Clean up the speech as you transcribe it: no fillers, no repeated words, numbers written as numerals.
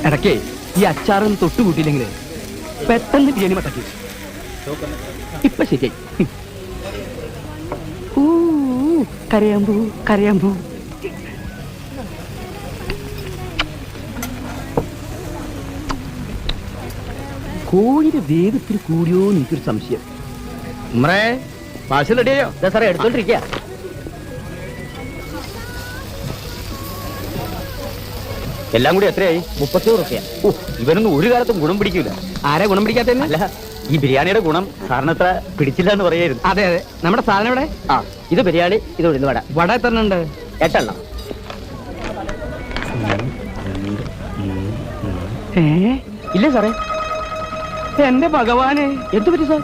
ഇടയ്ക്കേ ഈ അച്ചാറൊന്നും തൊട്ടുകൂട്ടിയില്ലെങ്കിൽ പെട്ടെന്ന് ബിരിയാണി മട്ടക്കി. ഇപ്പൊ ശരിയായി. കരയാമ്പൂ കരയാമ്പൂ. കോഴിയുടെ വേഗത്തിൽ കൂടിയോ എനിക്കൊരു സംശയം. ഉമ്മറേ പാഴ്സൽ റെഡിയായോ? സാറേ എടുത്തോണ്ടിരിക്കുക. എല്ലാം കൂടി എത്രയായി? 30 റുപ്യ. ഇവനൊന്നും ഒരു കാലത്തും ഗുണം പിടിക്കൂല. ആരെ ഗുണം പിടിക്കാത്തന്നെ? അല്ല, ഈ ബിരിയാണിയുടെ ഗുണം സാറിനത്ര പിടിച്ചില്ല എന്ന് പറയായിരുന്നു. അതെ അതെ. നമ്മുടെ സാധനം ഇവിടെ. ഇത് ബിരിയാണി, ഇത് ഉഴുന്ന് വട. വട എത്ര ഉണ്ട്? 8 എണ്ണം. ഇല്ലേ സാറേ? എന്റെ ഭഗവാനെ, എന്ത് പറ്റി സാർ?